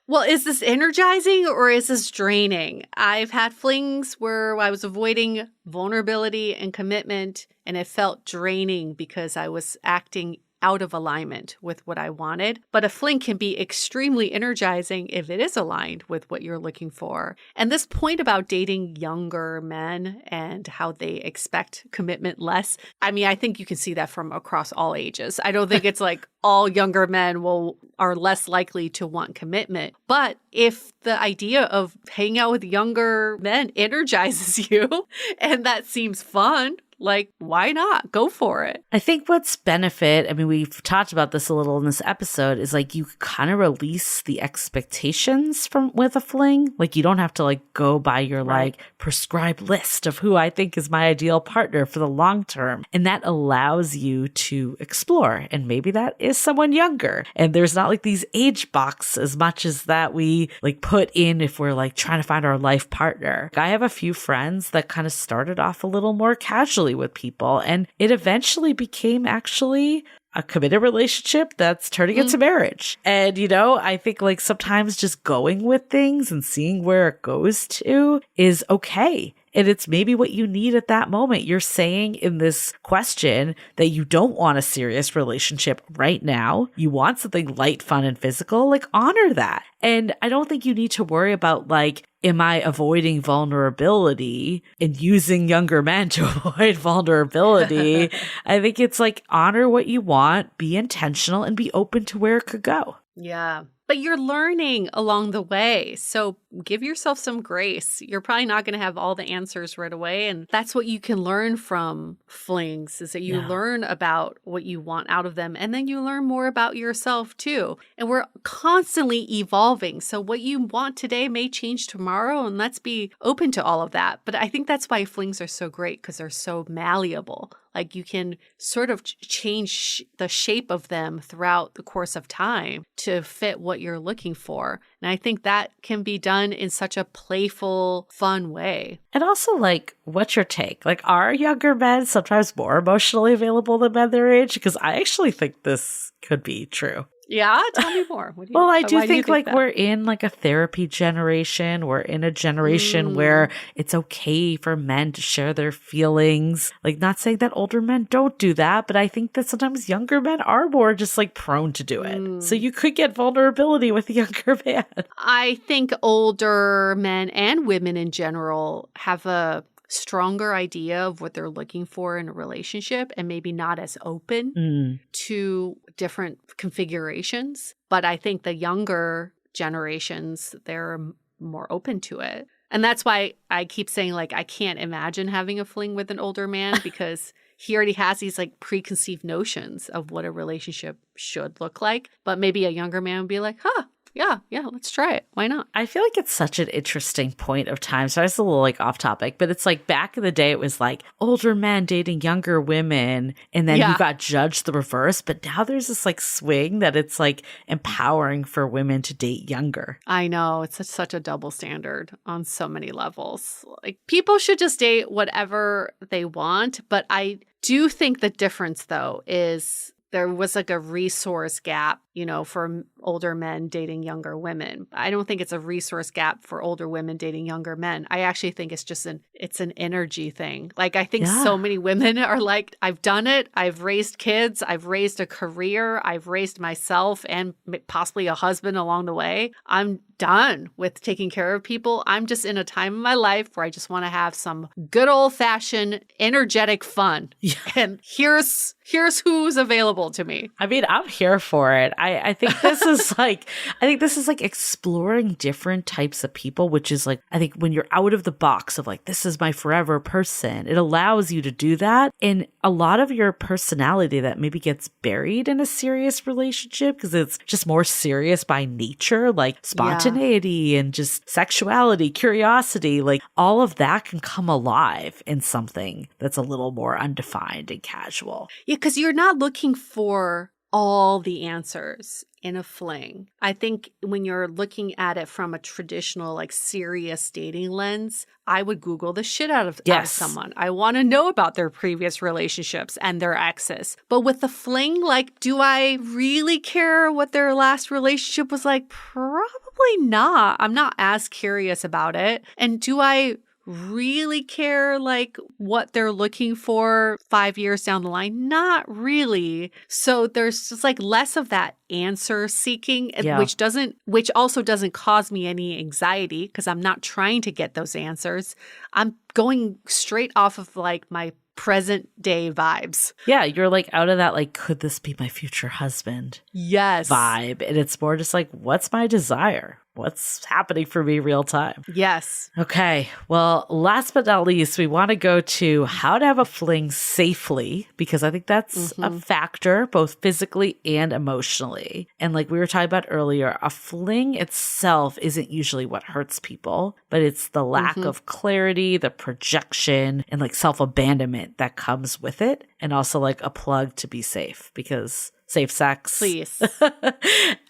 Well, is this energizing or is this draining? I've had flings where I was avoiding vulnerability and commitment, and it felt draining because I was acting out of alignment with what I wanted. But a fling can be extremely energizing if it is aligned with what you're looking for. And this point about dating younger men and how they expect commitment less, I mean, I think you can see that from across all ages. I don't think it's like all younger men are less likely to want commitment. But if the idea of hanging out with younger men energizes you and that seems fun, like, why not? Go for it. I think what's benefit, I mean, we've talked about this a little in this episode, is like you kind of release the expectations with a fling. Like you don't have to like go by your like prescribed list of who I think is my ideal partner for the long term. And that allows you to explore. And maybe that is someone younger. And there's not like these age box as much as that we like put in if we're like trying to find our life partner. I have a few friends that kind of started off a little more casually with people, and it eventually became actually a committed relationship that's turning into marriage. And, I think like sometimes just going with things and seeing where it goes to is okay. And it's maybe what you need at that moment. You're saying in this question that you don't want a serious relationship right now. You want something light, fun, and physical. Like, honor that. And I don't think you need to worry about like, am I avoiding vulnerability and using younger men to avoid vulnerability? I think it's like, honor what you want, be intentional, and be open to where it could go. Yeah. But you're learning along the way. So give yourself some grace. You're probably not going to have all the answers right away. And that's what you can learn from flings, is that you learn about what you want out of them. And then you learn more about yourself too. And we're constantly evolving. So what you want today may change tomorrow. And let's be open to all of that. But I think that's why flings are so great, because they're so malleable. Like you can sort of change the shape of them throughout the course of time to fit what you're looking for. And I think that can be done in such a playful, fun way. And also, like, what's your take? Like, are younger men sometimes more emotionally available than men their age? Because I actually think this could be true. Yeah, tell me more. What do you, Well, I do why think you like that? we're in like a therapy generation. We're in a generation where it's okay for men to share their feelings. Like, not saying that older men don't do that, but I think that sometimes younger men are more just like prone to do it. So you could get vulnerability with a younger man. I think older men and women in general have a stronger idea of what they're looking for in a relationship and maybe not as open to different configurations. But I think the younger generations, they're more open to it. And that's why I keep saying, like, I can't imagine having a fling with an older man because he already has these like preconceived notions of what a relationship should look like. But maybe a younger man would be like, yeah, let's try it. Why not? I feel like it's such an interesting point of time. So it's a little like off topic, but it's like back in the day, it was like older men dating younger women. And then you got judged the reverse. But now there's this like swing that it's like empowering for women to date younger. I know. It's such a double standard on so many levels. Like, people should just date whatever they want. But I do think the difference, though, is there was like a resource gap, for older men dating younger women. I don't think it's a resource gap for older women dating younger men. I actually think it's just an energy thing. Like, I think so many women are like, I've done it. I've raised kids. I've raised a career. I've raised myself and possibly a husband along the way. I'm done with taking care of people. I'm just in a time in my life where I just want to have some good old fashioned energetic fun. Yeah. And here's who's available to me. I mean, I'm here for it. I think this is like, exploring different types of people, which is like, I think when you're out of the box of like, this is my forever person, it allows you to do that. And a lot of your personality that maybe gets buried in a serious relationship because it's just more serious by nature, like spontaneity and just sexuality, curiosity, like all of that can come alive in something that's a little more undefined and casual. Yeah, because you're not looking for all the answers in a fling. I think when you're looking at it from a traditional, like, serious dating lens, I would Google the shit out of someone. I want to know about their previous relationships and their exes. But with the fling, like, do I really care what their last relationship was like? Probably not. I'm not as curious about it. And do I really care like what they're looking for 5 years down the line? Not really. So there's just like less of that answer seeking, which also doesn't cause me any anxiety because I'm not trying to get those answers. I'm going straight off of like my present day vibes. Yeah, you're like out of that like, could this be my future husband? Yes. Vibe. And it's more just like, what's my desire? What's happening for me real time? Yes. Okay. Well, last but not least, we want to go to how to have a fling safely, because I think that's a factor, both physically and emotionally. And like we were talking about earlier, a fling itself isn't usually what hurts people, but it's the lack of clarity, the projection, and like self-abandonment that comes with it. And also like a plug to be safe, because safe sex. Please.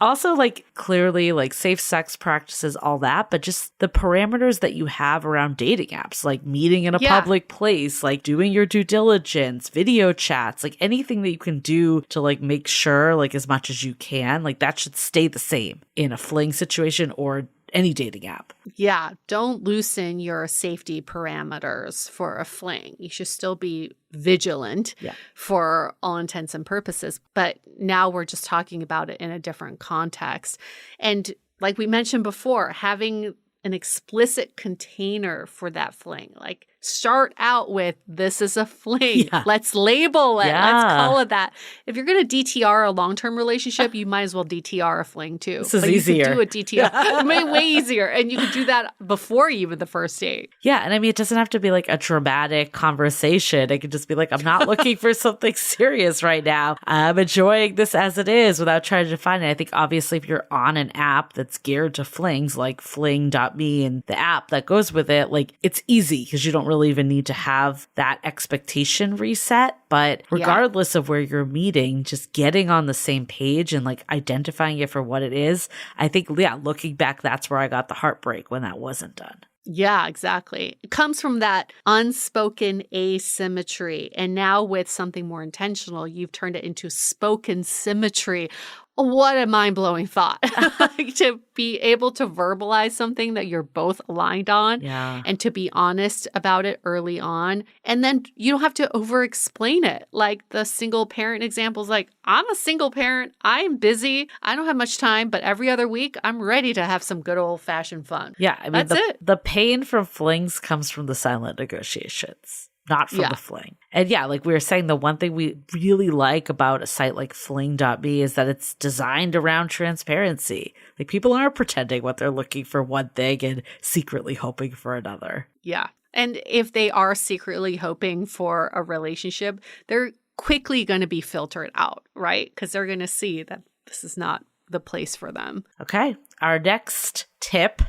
Also, like, clearly, like, safe sex practices, all that, but just the parameters that you have around dating apps, like meeting in a public place, like doing your due diligence, video chats, like anything that you can do to, like, make sure, like, as much as you can, like, that should stay the same in a fling situation or any dating app. Yeah, don't loosen your safety parameters for a fling. You should still be vigilant for all intents and purposes. But now we're just talking about it in a different context. And like we mentioned before, having an explicit container for that fling. Like, start out with, this is a fling. Yeah. Let's label it. Yeah. Let's call it that. If you're going to DTR a long-term relationship, you might as well DTR a fling too. This is easier. You could do a DTR. Way easier. And you could do that before even the first date. Yeah. And I mean, it doesn't have to be like a dramatic conversation. It could just be like, I'm not looking for something serious right now. I'm enjoying this as it is without trying to define it. I think obviously if you're on an app that's geared to flings, like fling.me and the app that goes with it, like it's easy because you don't really even need to have that expectation reset. But regardless of where you're meeting, just getting on the same page and like identifying it for what it is, I think, looking back, that's where I got the heartbreak when that wasn't done. Yeah, exactly. It comes from that unspoken asymmetry. And now with something more intentional, you've turned it into spoken symmetry. What a mind-blowing thought. Like, to be able to verbalize something that you're both aligned on and to be honest about it early on. And then you don't have to over-explain it. Like the single parent example is like, I'm a single parent. I'm busy. I don't have much time, but every other week I'm ready to have some good old-fashioned fun. Yeah, I mean, the pain from flings comes from the silent negotiations, not from the fling. And yeah, like we were saying, the one thing we really like about a site like fling.me is that it's designed around transparency. Like people aren't pretending what they're looking for one thing and secretly hoping for another. Yeah. And if they are secretly hoping for a relationship, they're quickly going to be filtered out, right? Because they're going to see that this is not the place for them. Okay. Our next tip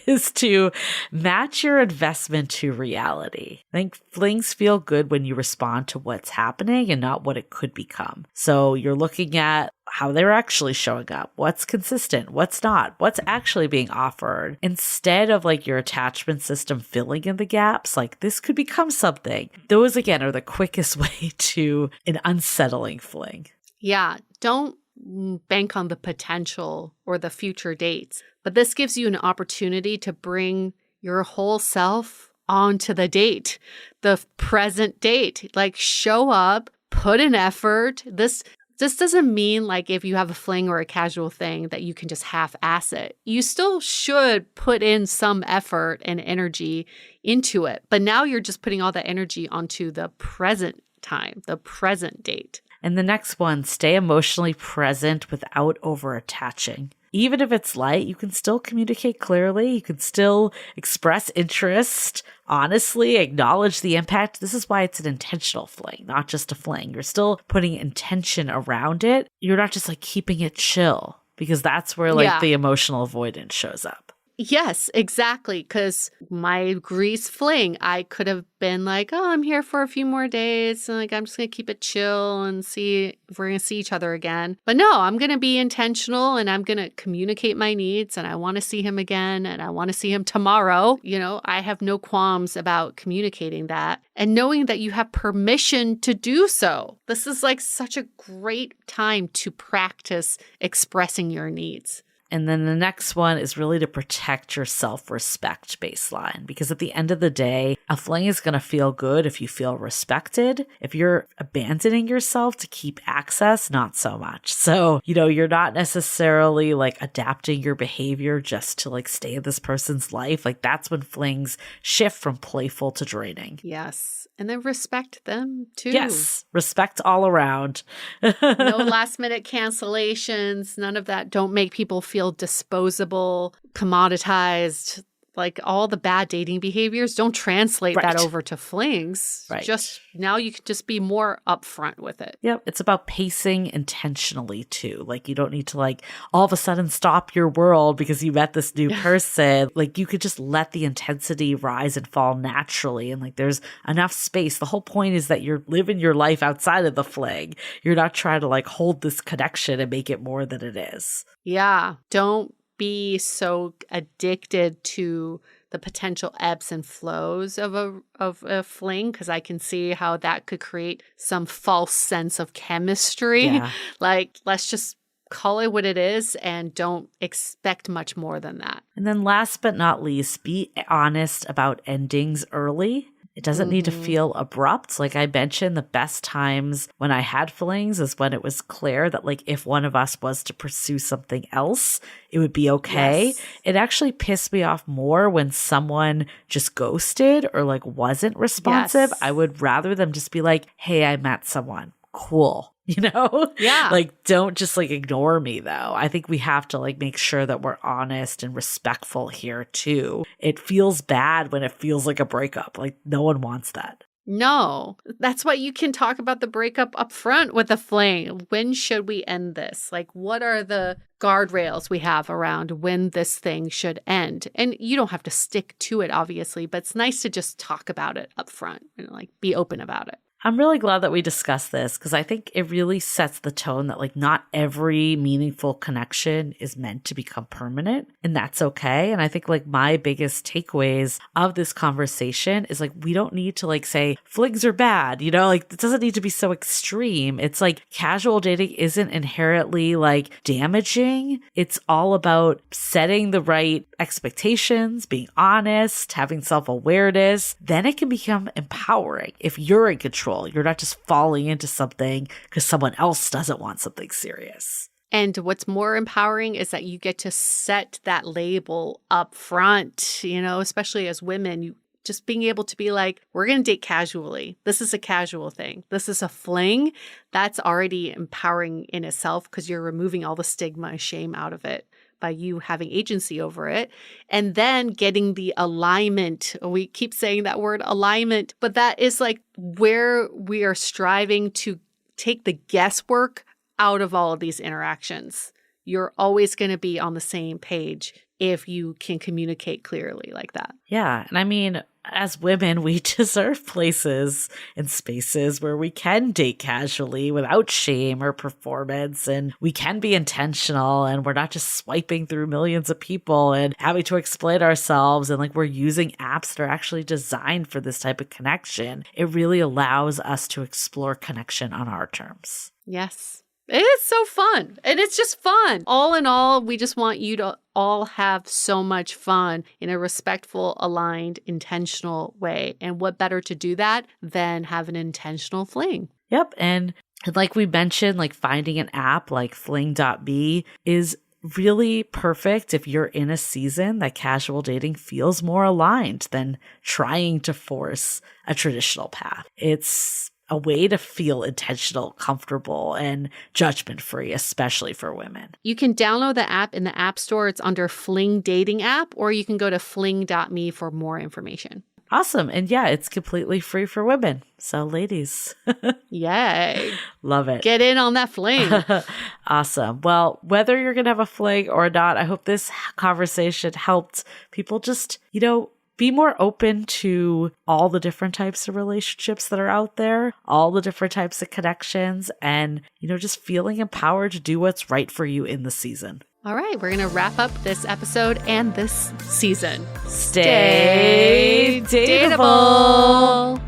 is to match your investment to reality. I think flings feel good when you respond to what's happening and not what it could become. So you're looking at how they're actually showing up, what's consistent, what's not, what's actually being offered, instead of like your attachment system filling in the gaps. Like this could become something. Those again are the quickest way to an unsettling fling. Yeah, don't bank on the potential or the future dates. But this gives you an opportunity to bring your whole self onto the date, the present date. Like show up, put in effort. This doesn't mean like if you have a fling or a casual thing that you can just half-ass it. You still should put in some effort and energy into it. But now you're just putting all that energy onto the present time, the present date. And the next one, stay emotionally present without over-attaching. Even if it's light, you can still communicate clearly. You can still express interest, honestly, acknowledge the impact. This is why it's an intentional fling, not just a fling. You're still putting intention around it. You're not just like keeping it chill, because that's where like the emotional avoidance shows up. Yes, exactly. Because my Grease fling, I could have been like, oh, I'm here for a few more days. And like, I'm just going to keep it chill and see if we're going to see each other again. But no, I'm going to be intentional and I'm going to communicate my needs. And I want to see him again. And I want to see him tomorrow. You know, I have no qualms about communicating that and knowing that you have permission to do so. This is like such a great time to practice expressing your needs. And then the next one is really to protect your self-respect baseline. Because at the end of the day, a fling is going to feel good if you feel respected. If you're abandoning yourself to keep access, not so much. So, you know, you're not necessarily like adapting your behavior just to like stay in this person's life. Like that's when flings shift from playful to draining. Yes. And then respect them too. Yes. Respect all around. No last minute cancellations. None of that. Don't make people feel disposable, commoditized. Like all the bad dating behaviors, don't translate that over to flings. Right. Just now you can just be more upfront with it. Yep. It's about pacing intentionally too. Like you don't need to like all of a sudden stop your world because you met this new person. Like you could just let the intensity rise and fall naturally. And like there's enough space. The whole point is that you're living your life outside of the fling. You're not trying to like hold this connection and make it more than it is. Yeah. Don't be so addicted to the potential ebbs and flows of a fling, because I can see how that could create some false sense of chemistry. Yeah. Like, let's just call it what it is and don't expect much more than that. And then last but not least, be honest about endings early. It doesn't need to feel abrupt. Like I mentioned, the best times when I had flings is when it was clear that like if one of us was to pursue something else, it would be okay. Yes. It actually pissed me off more when someone just ghosted or like wasn't responsive. Yes. I would rather them just be like, hey, I met someone. Cool. You know? Yeah. Like, don't just like ignore me though. I think we have to like make sure that we're honest and respectful here too. It feels bad when it feels like a breakup. Like no one wants that. No, that's why you can talk about the breakup up front with a fling. When should we end this? Like, what are the guardrails we have around when this thing should end? And you don't have to stick to it, obviously, but it's nice to just talk about it up front and like be open about it. I'm really glad that we discussed this because I think it really sets the tone that like not every meaningful connection is meant to become permanent, and that's okay. And I think like my biggest takeaways of this conversation is like we don't need to like say flings are bad, you know, like it doesn't need to be so extreme. It's like casual dating isn't inherently like damaging. It's all about setting the right expectations, being honest, having self-awareness. Then it can become empowering if you're in control. You're not just falling into something because someone else doesn't want something serious. And what's more empowering is that you get to set that label up front, you know, especially as women, you just being able to be like, we're going to date casually. This is a casual thing. This is a fling. That's already empowering in itself because you're removing all the stigma and shame out of it by you having agency over it. And then getting the alignment. We keep saying that word alignment, but that is like where we are striving to take the guesswork out of all of these interactions. You're always going to be on the same page if you can communicate clearly like that. Yeah. And I mean, as women, we deserve places and spaces where we can date casually without shame or performance, and we can be intentional, and we're not just swiping through millions of people and having to explain ourselves, and like we're using apps that are actually designed for this type of connection. It really allows us to explore connection on our terms. Yes. It's so fun. And it's just fun. All in all, we just want you to all have so much fun in a respectful, aligned, intentional way. And what better to do that than have an intentional fling? Yep. And like we mentioned, like finding an app like fling.me is really perfect if you're in a season that casual dating feels more aligned than trying to force a traditional path. It's a way to feel intentional, comfortable, and judgment-free, especially for women. You can download the app in the App Store. It's under Fling Dating App, or you can go to fling.me for more information. Awesome. And yeah, it's completely free for women. So ladies. Yay. Love it. Get in on that fling. Awesome. Well, whether you're going to have a fling or not, I hope this conversation helped people just, you know, be more open to all the different types of relationships that are out there, all the different types of connections, and, you know, just feeling empowered to do what's right for you in the season. All right, we're going to wrap up this episode and this season. Stay dateable.